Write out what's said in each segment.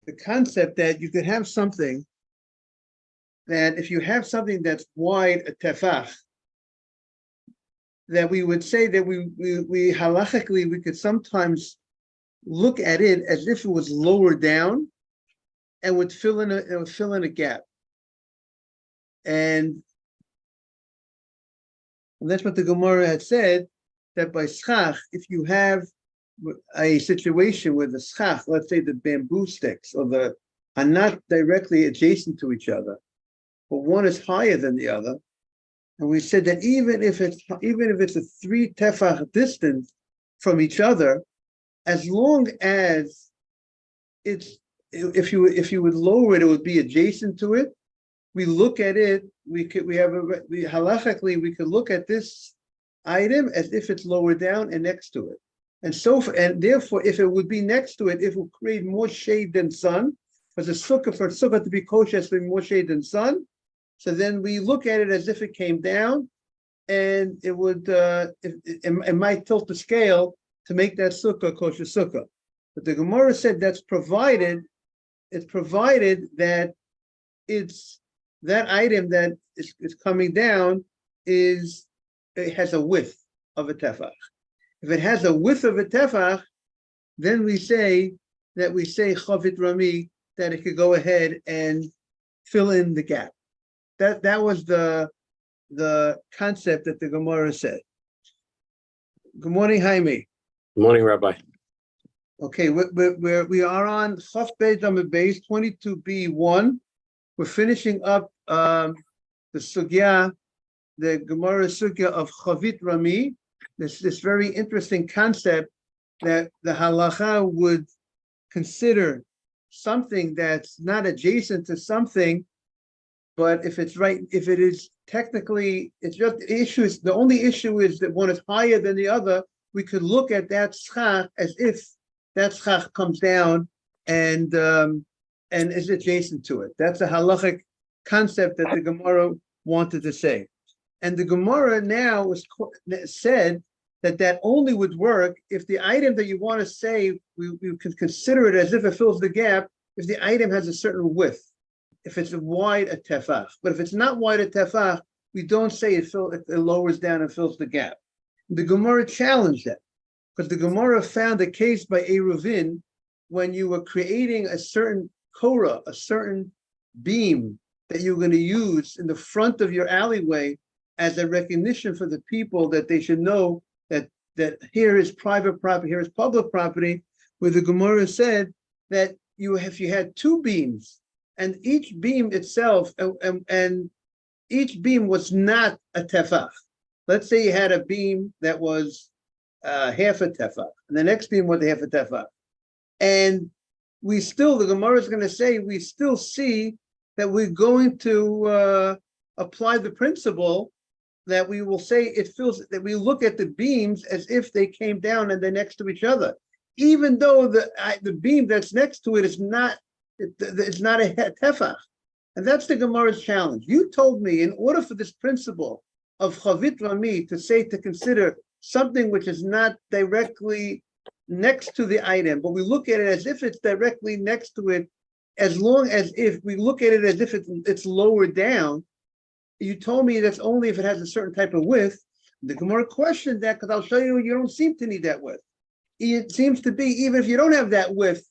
the concept that you could have something that if you have something that's wide a tefach, that we would say that we halachically we could sometimes look at it as if it was lower down and would fill in a gap. And that's what the Gemara had said, that by schach, if you have a situation where the schach, let's say the bamboo sticks are not directly adjacent to each other, but one is higher than the other, and we said that even if it's a 3 tefach distance from each other, as long as it's if you would lower it, it would be adjacent to it. We look at it. Halachically we could look at this item as if it's lower down and next to it, and therefore, if it would be next to it, it will create more shade than sun. For sukkah to be kosher, has to be more shade than sun. So then we look at it as if it came down, and it would it might tilt the scale to make that sukkah kosher sukkah. But the Gemara said it's provided that it's that item that is coming down it has a width of a tefach. If it has a width of a tefach, then we say chavit rami, that it could go ahead and fill in the gap. That was the concept that the Gemara said. Good morning, Jaime. Good morning, Rabbi. Okay, we are on Chaf Beis Amud Beis 22b1. We're finishing up the Succah, the Gemara Succah of Chavit Rami. This very interesting concept that the halacha would consider something that's not adjacent to something, but if it is technically, it's just the only issue is that one is higher than the other. We could look at that schach as if that schach comes down and is adjacent to it. That's a halachic concept that the Gemara wanted to say. And the Gemara now said that only would work if the item that you want to say, we can consider it as if it fills the gap, if the item has a certain width, if it's wide a tefach. But if it's not wide a tefach, we don't say it lowers down and fills the gap. The Gemara challenged that, because the Gemara found a case by Eruvin when you were creating a certain korah, a certain beam that you're going to use in the front of your alleyway as a recognition for the people that they should know that here is private property, here is public property, where the Gemara said that if you had 2 beams, and each beam itself, and each beam was not a tefach. Let's say you had a beam that was half a tefach, and the next beam was half a tefach. And the Gemara is going to say, we still see that we're going to apply the principle that we will say that we look at the beams as if they came down and they're next to each other, even though the beam that's next to it is not, it's not a tefach. And that's the Gemara's challenge. You told me, in order for this principle of chavit rami to consider something which is not directly next to the item, but we look at it as if it's directly next to it, as long as if we look at it as if it's lower down. You told me that's only if it has a certain type of width. The Gemara questioned that, because I'll show you don't seem to need that width. It seems to be, even if you don't have that width,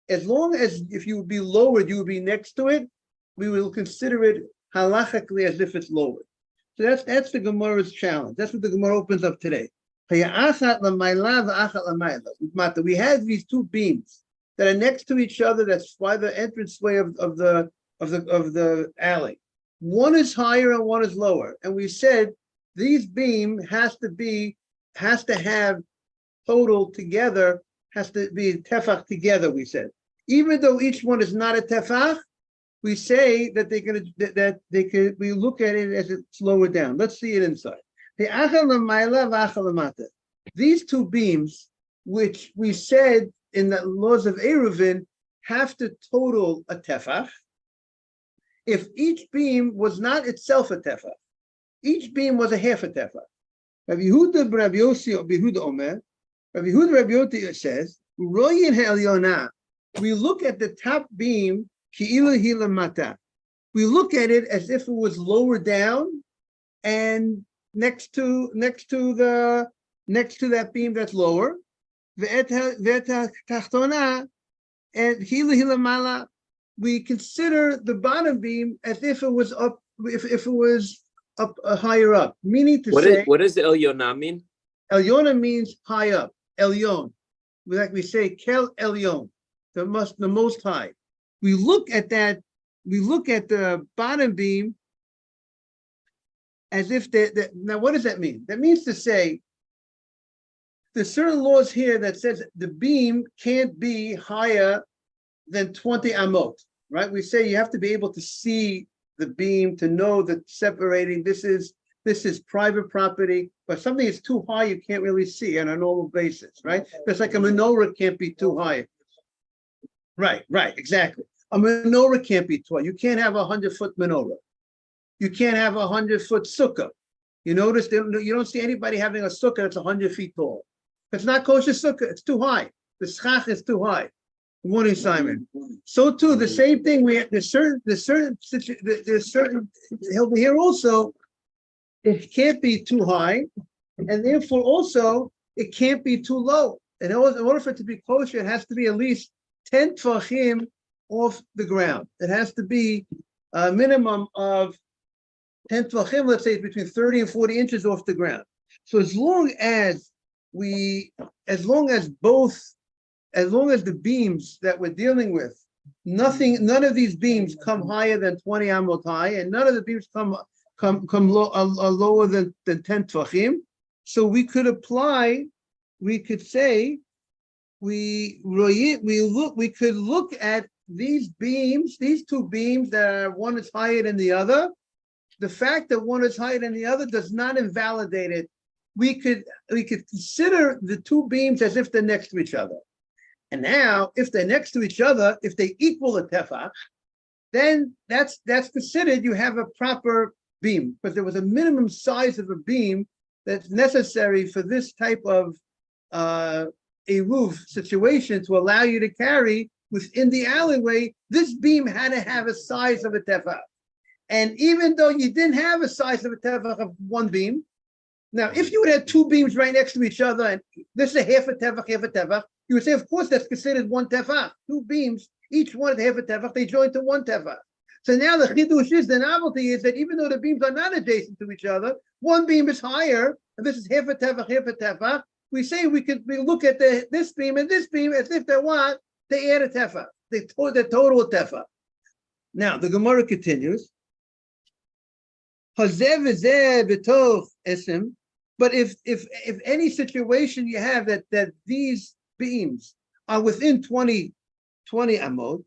as long as if you would be lowered, you would be next to it, we will consider it halachically as if it's lowered. So that's the Gemara's challenge. That's what the Gemara opens up today. We have these 2 beams that are next to each other. That's by the entranceway of the alley. One is higher and one is lower, and we said these beam has to have total together, has to be tefach together. We said, even though each one is not a tefach, we say that we look at it as it's lower down. Let's see it inside. These 2 beams, which we said in the laws of Eruvin, have to total a tefach. If each beam was not itself a tefach, each beam was a half a tefach. Rabbi Yehuda Rabbi Yossi Omer, Rabbi Yehuda Rabbi Yossi says, Royin Ha'elyonah, we look at the top beam, ki'ilu hi lamata. We look at it as if it was lower down and next to that beam that's lower. Ve'et tachtona and hilu hilamala. We consider the bottom beam as if it was up, if it was up higher up. Meaning to say, what does El Yonah mean? El Yonah means high up. Elyon, like we say, Kel Elyon, the most high. We look at that. We look at the bottom beam as if now what does that mean? That means to say there's certain laws here that says the beam can't be higher than 20 amot, right? We say you have to be able to see the beam to know that separating this is private property, but something is too high you can't really see on a normal basis, right? It's like a menorah can't be too high. Right, exactly. A menorah can't be tall. You can't have 100-foot menorah. You can't have 100-foot sukkah. You notice you don't see anybody having a sukkah that's 100 feet tall. It's not kosher sukkah. It's too high. The schach is too high. Good morning, Simon. So too, the same thing. There's certain over here also. It can't be too high, and therefore also it can't be too low. And in order for it to be kosher, it has to be at least 10 tvachim off the ground. It has to be a minimum of 10 tvachim, let's say it's between 30 and 40 inches off the ground. So as long as the beams that we're dealing with, none of these beams come higher than 20 amot high, and none of the beams come lower than 10 tvachim. So we could say we could look at these beams, these two beams that are, one is higher than the other. The fact that one is higher than the other does not invalidate it. We could consider the two beams as if they're next to each other. And now, if they're next to each other, if they equal a tefach, then that's considered you have a proper beam, because there was a minimum size of a beam that's necessary for this type of a roof situation to allow you to carry within the alleyway. This beam had to have a size of a tefach. And even though you didn't have a size of a tefach of one beam, now if you would have two beams right next to each other, and this is a half a tefach, you would say, of course, that's considered one tefach. Two beams, each one is half a tefach, they join to one tefach. So now the chidush is, the novelty is that even though the beams are not adjacent to each other, one beam is higher, and this is half a tefach. We say we look at this beam and this beam as if they add a tefach. They total tefach. Now the Gemara continues. But if any situation you have that these beams are within 20 amot,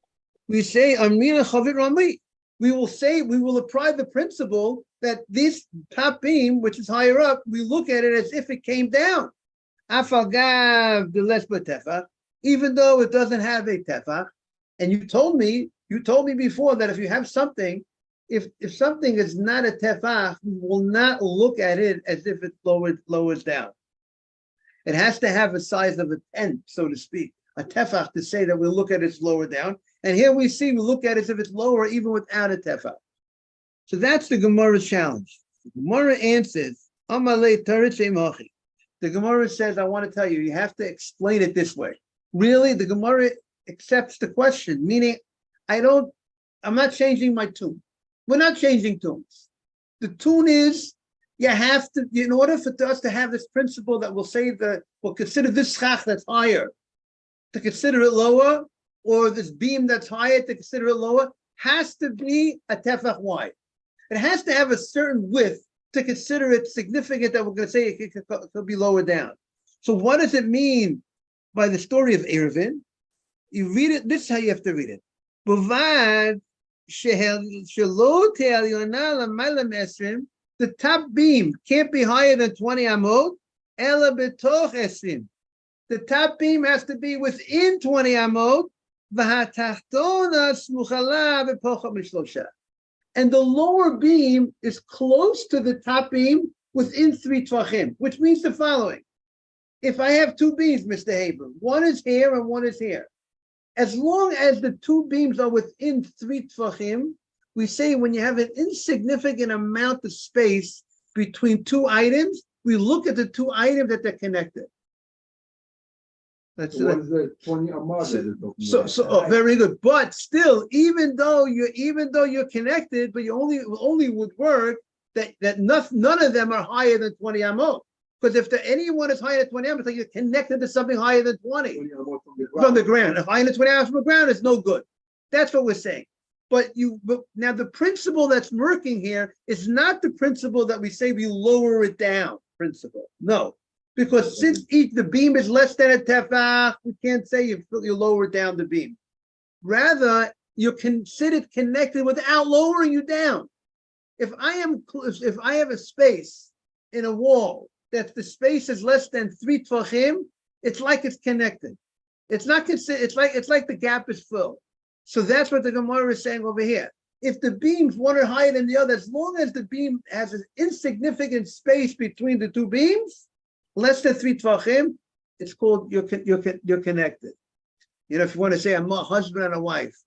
we say Amina Chavit Rami. We will apply the principle that this top beam, which is higher up, we look at it as if it came down. Afagav the lesba tefach, even though it doesn't have a tefach. And you told me before that if you have something, if something is not a tefach, we will not look at it as if it lowers down. It has to have a size of a tenth, so to speak, a tefach, to say that we'll look at it's lower down. And here we look at it as if it's lower even without a tefach. So that's the Gemara's challenge. The Gemara answers, Amalei Taritze Mochi. The Gemara says, I want to tell you, you have to explain it this way. Really, the Gemara accepts the question, meaning I'm not changing my tune. We're not changing tunes. The tune is, you have to, in order for us to have this principle that we'll consider this schach that's higher, to consider it lower, or this beam that's higher to consider it lower, has to be a tefach wide. It has to have a certain width to consider it significant that we're going to say it could be lower down. So what does it mean by the story of Eruvin? You read it, this is how you have to read it. The top beam can't be higher than 20 amot, ela betoch esrim. The top beam has to be within 20 amot, v'hatachtona smuchala v'pocha mishlosha. And the lower beam is close to the top beam within 3 tvachim, which means the following. If I have two beams, Mr. Haber, one is here and one is here. As long as the two beams are within 3 tvachim, we say when you have an insignificant amount of space between two items, we look at the two items that they're connected. That's what is the 20 amah that you're talking about? Very good. But still, even though you're connected, but you only would work that none of them are higher than 20 amot. Because if anyone is higher than 20 amot, it's like you're connected to something higher than 20 from the ground. If higher than 20 amot from the ground, it's no good. That's what we're saying. But now the principle that's working here is not the principle that we say we lower it down principle. No. Because since the beam is less than a tefach, we can't say you lower down the beam. Rather, you're considered connected without lowering you down. If I have a space in a wall that the space is less than 3 tvachim, it's like it's connected. It's not considered. It's like the gap is filled. So that's what the Gemara is saying over here. If the beams one are higher than the other, as long as the beam has an insignificant space between the two beams, less than 3 tvachim, it's called you're connected. You know, if you want to say I'm a husband and a wife,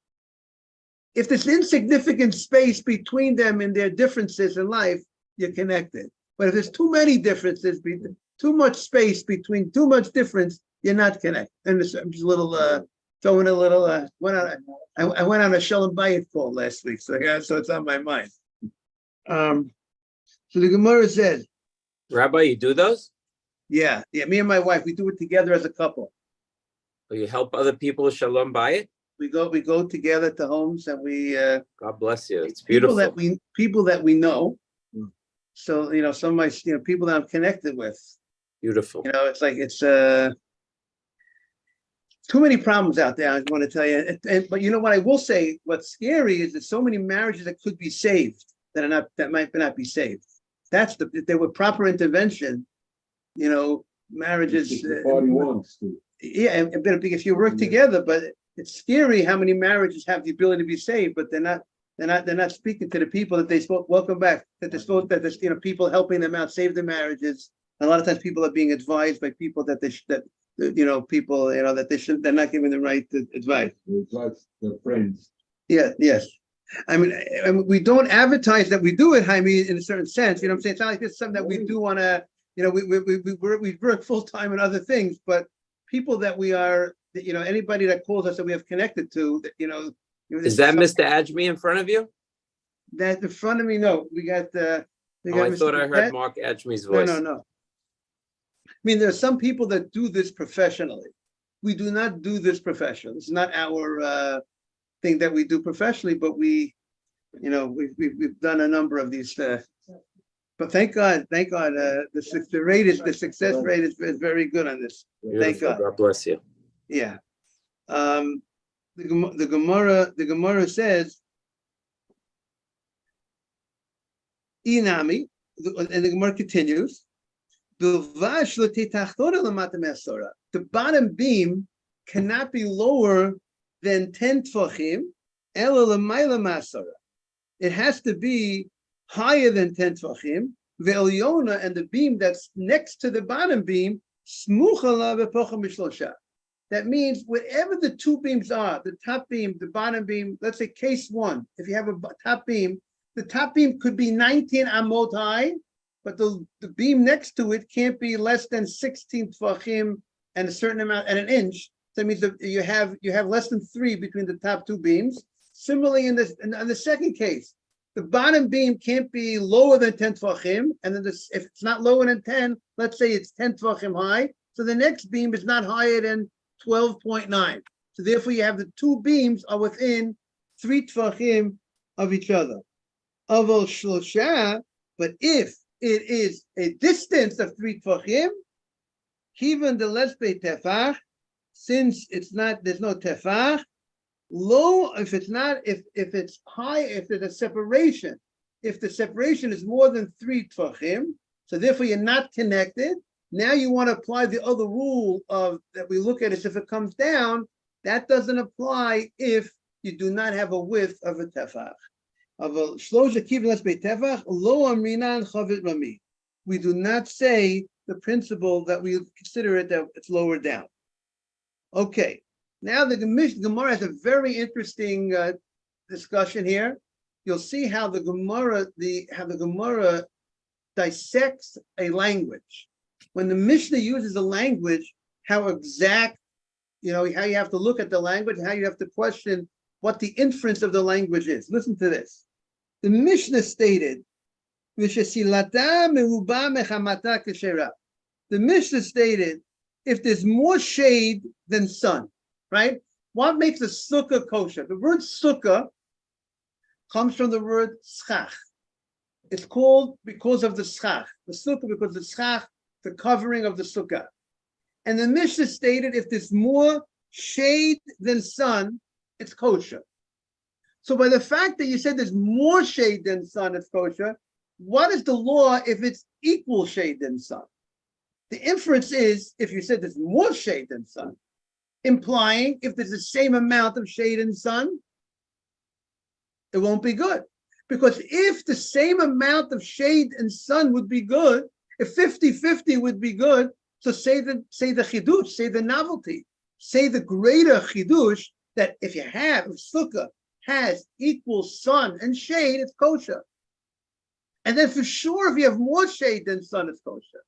if there's insignificant space between them and their differences in life, you're connected. But if there's too many differences, too much space between too much difference, you're not connected. And I'm just a little throwing a little. I went on a Shalom Bayit call last week, so it's on my mind. So the Gemara says, Rabbi, you do those? Yeah. Me and my wife, we do it together as a couple. Or you help other people Shalom Bayit? We go together to homes and we. God bless you. It's beautiful. People that we know. So some of my people that I'm connected with. Beautiful. It's like it's too many problems out there. I want to tell you. But you know what I will say? What's scary is there's so many marriages that could be saved that might not be saved. If there were proper intervention, marriages. Party wants to. Yeah, if you work together, but it's scary how many marriages have the ability to be saved, but they're not speaking to the people that they spoke. Welcome back. That there's people helping them out, save their marriages. And a lot of times people are being advised by people that they're not giving the right advice. It's their friends. Yeah, yes. I mean, we don't advertise that we do it, Jaime, in a certain sense. You know what I'm saying? It's not like it's something that we do want to, we work full time and other things, but people that we are, anybody that calls us that we have connected to, is that Mr. Ajmi in front of you? That in front of me, no. We got I thought I heard Mark Ajmi's voice. No. I mean, there are some people that do this professionally. We do not do this professionally. It's not our thing that we do professionally, but we've done a number of these. But thank God, the success rate is very good on this. Beautiful. Thank God. God bless you. Yeah. The Gemara says, Inami, and the Gemara continues, the bottom beam cannot be lower than 10 tvachim, it has to be higher than 10 tvachim, and the beam that's next to the bottom beam, that means whatever the two beams are, the top beam, the bottom beam, let's say case one, if you have a top beam, the top beam could be 19 amot high, but the beam next to it can't be less than 16 tvachim and a certain amount and an inch. So that means that you have less than 3 between the top two beams. Similarly, in the second case, the bottom beam can't be lower than 10 tvachim, and then if it's not lower than 10, let's say it's 10 tvachim high, so the next beam is not higher than 12.9. So therefore, you have the two beams are within 3 tvachim of each other. Aval shlosha, but if it is a distance of 3 tvachim, even the lesbe tefach, since there's no tefach, low, if it's high, if there's a separation, if the separation is more than 3 tvachim, so therefore you're not connected. Now you want to apply the other rule of that we look at is if it comes down, that doesn't apply if you do not have a width of a tefach. Of a shlosha kivin lesbe tefach, lo amrinan chavit rami. We do not say the principle that we consider it that it's lower down. Okay, Now the Gemara has a very interesting discussion here. You'll see how the Gemara dissects a language. When the Mishnah uses a language, how exact, how you have to look at the language, how you have to question what the inference of the language is. Listen to this. The Mishnah stated, the Mishnah stated, if there's more shade than sun, right? What makes a sukkah kosher? The word sukkah comes from the word schach. It's called because of the schach. The sukkah, because the schach, the covering of the sukkah. And the Mishnah stated, if there's more shade than sun, it's kosher. So by the fact that you said there's more shade than sun, it's kosher, what is the law if it's equal shade than sun? The inference is, if you said there's more shade than sun, implying if there's the same amount of shade and sun, it won't be good. Because if the same amount of shade and sun would be good, if 50-50 would be good, so say the chidush, say the novelty, say the greater chidush, that if sukkah has equal sun and shade, it's kosher. And then for sure, if you have more shade than sun, it's kosher.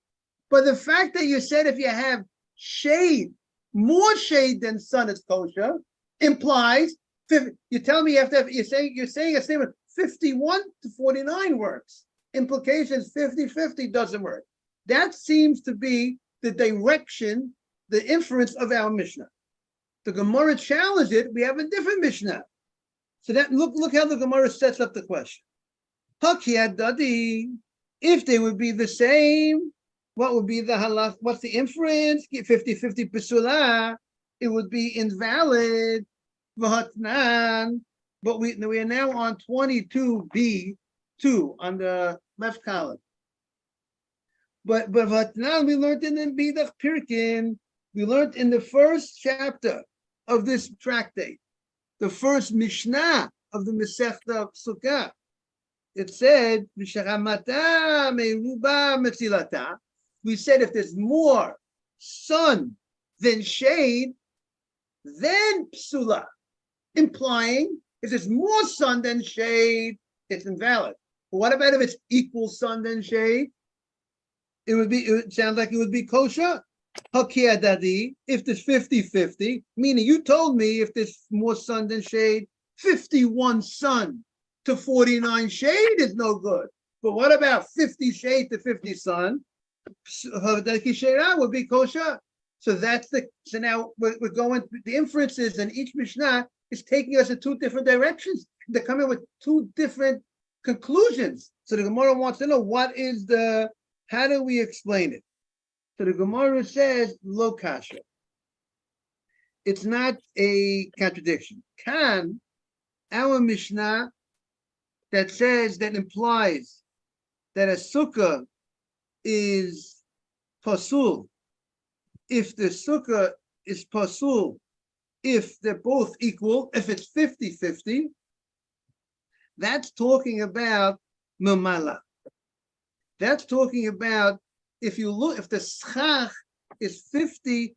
But the fact that you said if you have shade, more shade than sun, it's kosher, implies, you tell me you have to have, you're saying a statement, 51 to 49 works. Implications 50-50 doesn't work. That seems to be the direction, the inference of our Mishnah. The Gemara challenged it. We have a different Mishnah. So that look how the Gemara sets up the question. If they would be the same, what would be the halach? What's the inference? 50-50 pesula. It would be invalid. V'hatnan. But we are now on 22b2 on the left column. But v'hatnan, we learned in the Bidach Pirkin, we learned in the first chapter of this tractate, the first Mishnah of the Masechta Sukkah. It said, we said if there's more sun than shade, then psula, implying if there's more sun than shade, it's invalid. But what about if it's equal sun than shade? It would sound like it would be kosher. If there's 50-50, meaning you told me if there's more sun than shade, 51 sun to 49 shade is no good. But what about 50 shade to 50 sun? Would be kosher. So now we're going, the inferences in each Mishnah is taking us in two different directions. They're coming with two different conclusions. So the Gemara wants to know how do we explain it? So the Gemara says, lo kasha. It's not a contradiction. Kan, our Mishnah that implies that a sukkah is pasul, if the sukkah is pasul, if they're both equal, if it's 50-50, that's talking about mamala. That's talking about if you look, if the schach is 50-50,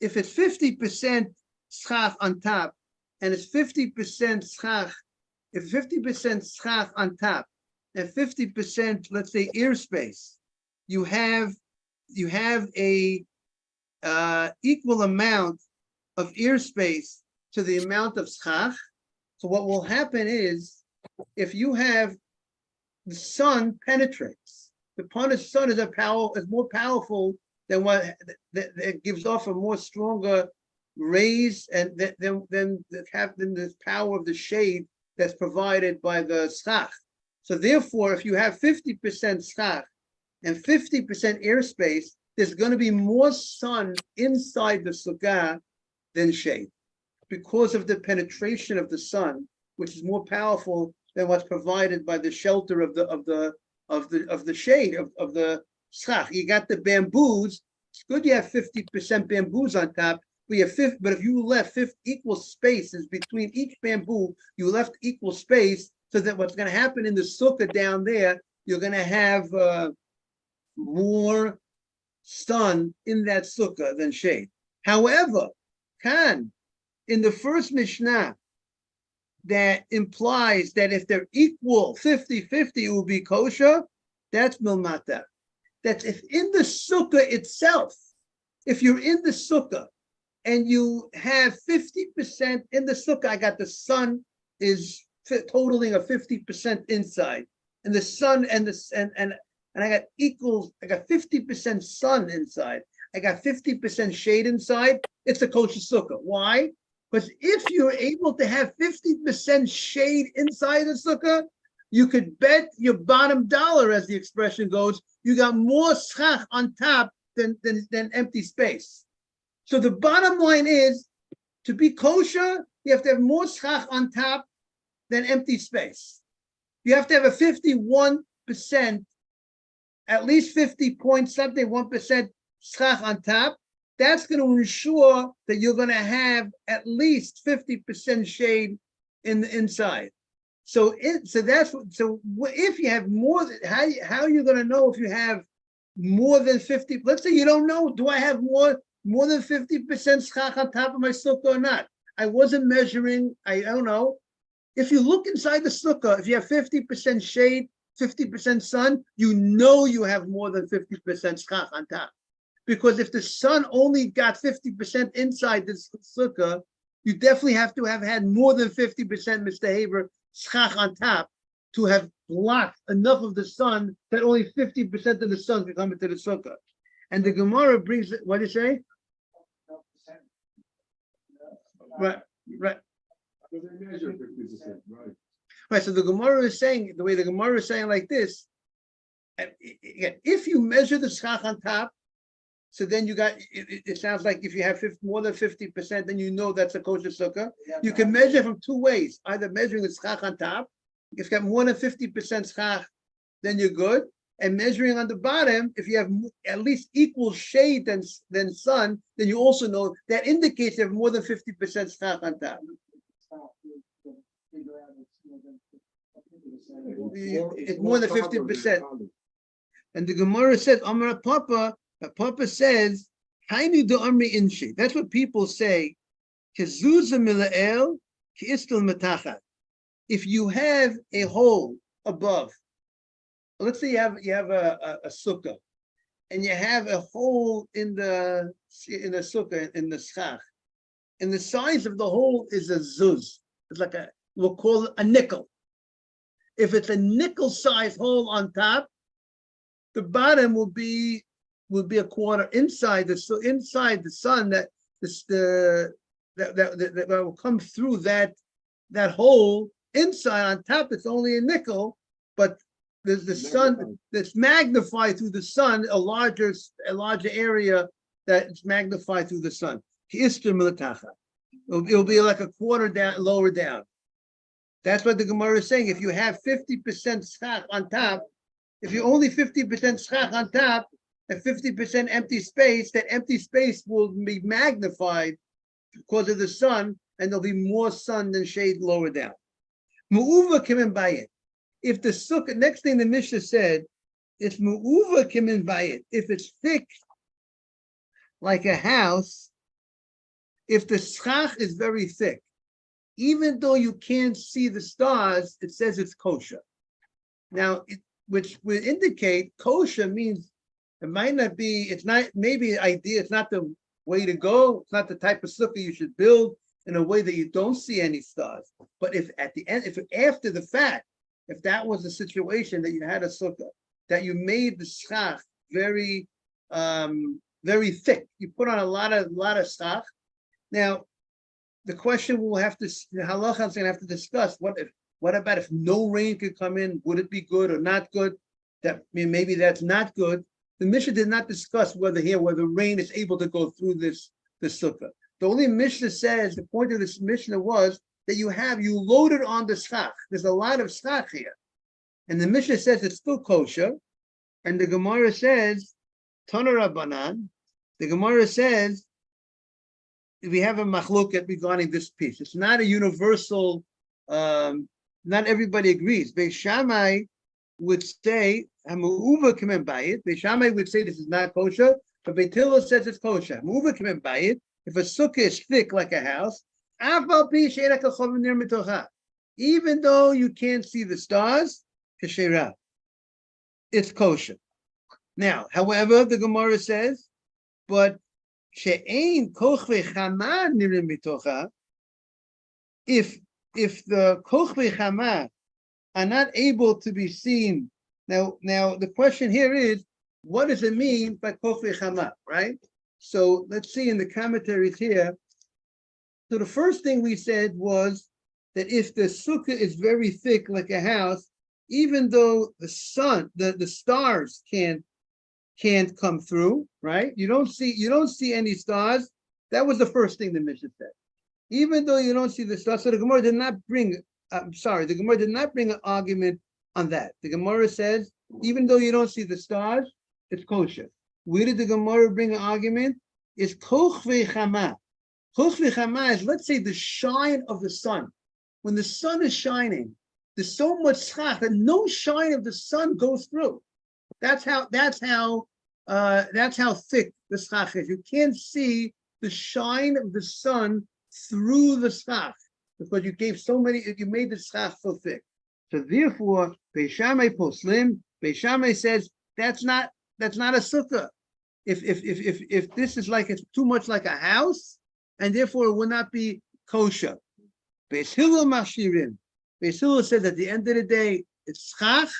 if it's 50% schach on top, and it's 50% schach, if 50% schach on top, and 50%, let's say, airspace, you have a equal amount of airspace to the amount of schach. So what will happen is, if you have the sun penetrates, the sun is more powerful than what that gives off a more stronger rays and than the power of the shade that's provided by the schach. So therefore, if you have 50% schach and 50% airspace, there's going to be more sun inside the sukkah than shade, because of the penetration of the sun, which is more powerful than what's provided by the shelter of the shade of the schach. You got the bamboos. It's good you have 50% bamboos on top. But if you left equal spaces between each bamboo, you left equal space, so that what's going to happen in the sukkah down there, you're going to have more sun in that sukkah than shade. However, in the first Mishnah, that implies that if they're equal 50-50, it will be kosher. That's milmata. That's if in the sukkah itself, if you're in the sukkah and you have 50% in the sukkah, I got the sun is totaling a 50% inside, and the sun and I got equals. I got 50% sun inside. I got 50% shade inside. It's a kosher sukkah. Why? Because if you're able to have 50% shade inside the sukkah, you could bet your bottom dollar, as the expression goes, you got more schach on top than empty space. So the bottom line is, to be kosher, you have to have more schach on top than empty space. You have to have a 51%, at least 50 point something, 1% schach on top. That's going to ensure that you're going to have at least 50% shade in the inside. So if you have more, how are you going to know if you have more than 50? Let's say you don't know. Do I have more than 50% schach on top of my sukkah or not? I wasn't measuring. I don't know. If you look inside the sukkah, if you have 50% shade, 50% sun, you know you have more than 50% schach on top. Because if the sun only got 50% inside this sukkah, you definitely have to have had more than 50%, Mr. Haber, schach on top to have blocked enough of the sun that only 50% of the sun can come into the sukkah. And the Gemara brings it, what do you say? Right. Right, so the Gemara is saying, the way the Gemara is saying like this, if you measure the schach on top, so then you got, it sounds like if you have more than 50%, then you know that's a kosher sukkah. You can measure from two ways, either measuring the schach on top. If you have more than 50% schach, then you're good. And measuring on the bottom, if you have at least equal shade than sun, then you also know that indicates you have more than 50% schach on top. It's more than 50%. And the Gemara says, Amar Papa says, Hainu do Amri Inshi. That's what people say. If you have a hole above, let's say you have a sukkah, and you have a hole in the sukkah, in the schach, and the size of the hole is a zuz. It's like we'll call it a nickel. If it's a nickel-sized hole on top, the bottom will be a quarter inside the sun that will come through that hole inside. On top, it's only a nickel, but there's the sun that's magnified through the sun, a larger area that's magnified through the sun. It'll be like a quarter down, lower down. That's what the Gemara is saying. If you have 50% schach on top, if you only 50% schach on top and 50% empty space, that empty space will be magnified because of the sun, and there'll be more sun than shade lower down. Mu'uva kimin bayit. If the sukkah, next thing the Mishnah said, it's mu'uva kimin bayit. If it's thick like a house, if the schach is very thick, even though you can't see the stars, it says it's kosher. Now, which would indicate kosher means it might not be, it's not, maybe the idea, it's not the way to go, it's not the type of sukkah you should build in a way that you don't see any stars. But if at the end, if after the fact, if that was the situation that you had a sukkah, that you made the schach very, very thick, you put on a lot of schach. Now, the question we'll have to, the halacha is going to have to discuss, what about if no rain could come in? Would it be good or not good? Maybe that's not good. The Mishnah did not discuss whether rain is able to go through the sukkah. The only Mishnah says, the point of this Mishnah was that you loaded on the schach. There's a lot of schach here. And the Mishnah says it's still kosher. And the Gemara says, Tana Rabbanan, the Gemara says, we have a machloket regarding this piece. It's not a universal, not everybody agrees. Beis Shammai would say, Hamu'uva kamen bayit. Beis Shammai would say this is not kosher, but Beit Hillel says it's kosher. Hamu'uva kamen bayit, if a sukkah is thick like a house, even though you can't see the stars, it's kosher. Now, however, the Gemara says, but if the kochvei chama are not able to be seen, now the question here is, what does it mean by kochvei chama, right? So let's see in the commentaries here. So the first thing we said was that if the sukkah is very thick like a house, even though the sun, the stars can't come through, right? You don't see any stars. That was the first thing the Mishnah said. Even though you don't see the stars, so the Gemara did not bring. The Gemara did not bring an argument on that. The Gemara says even though you don't see the stars, it's kosher. Where did the Gemara bring an argument? It's kochvei chama. Kochvei chama is, let's say, the shine of the sun. When the sun is shining, there's so much schach that no shine of the sun goes through. That's how thick the schach is. You can't see the shine of the sun through the schach because you made the schach so thick. So therefore, Beis Shammai poslim. Beis Shammai says that's not a sukkah. If this is like, it's too much like a house, and therefore it will not be kosher. Beis Hillel mashirin. Beis Hillel says at the end of the day, it's schach.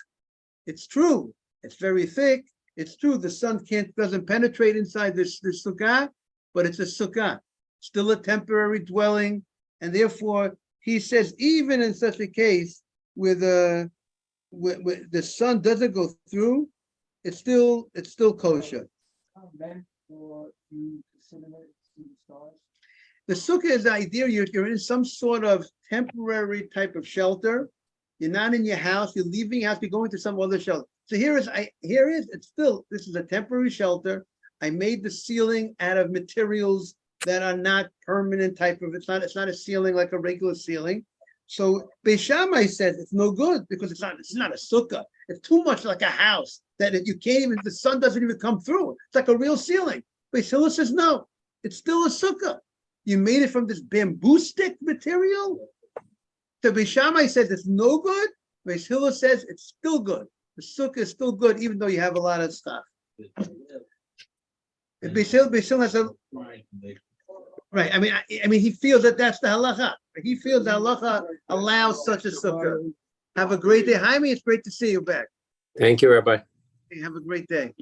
It's true. It's very thick. It's true. The sun doesn't penetrate inside this sukkah, but it's a sukkah, still a temporary dwelling, and therefore he says even in such a case where the sun doesn't go through, it's still kosher. The sukkah is the idea you're in some sort of temporary type of shelter. You're not in your house. You're leaving your house. You're going to some other shelter. So this is a temporary shelter. I made the ceiling out of materials that are not permanent type of. It's not a ceiling like a regular ceiling. So Beis Shammai says it's no good because it's not a sukkah. It's too much like a house that you can't even. The sun doesn't even come through. It's like a real ceiling. Beis Hillel says no. It's still a sukkah. You made it from this bamboo stick material. So Beis Shammai says it's no good. Beis Hillel says it's still good. The sukkah is still good, even though you have a lot of stuff. Beis Hillel has a right. I mean, he feels that that's the halacha. He feels the halacha allows such a sukkah. Have a great day, Jaime. It's great to see you back. Thank you, Rabbi. Have a great day.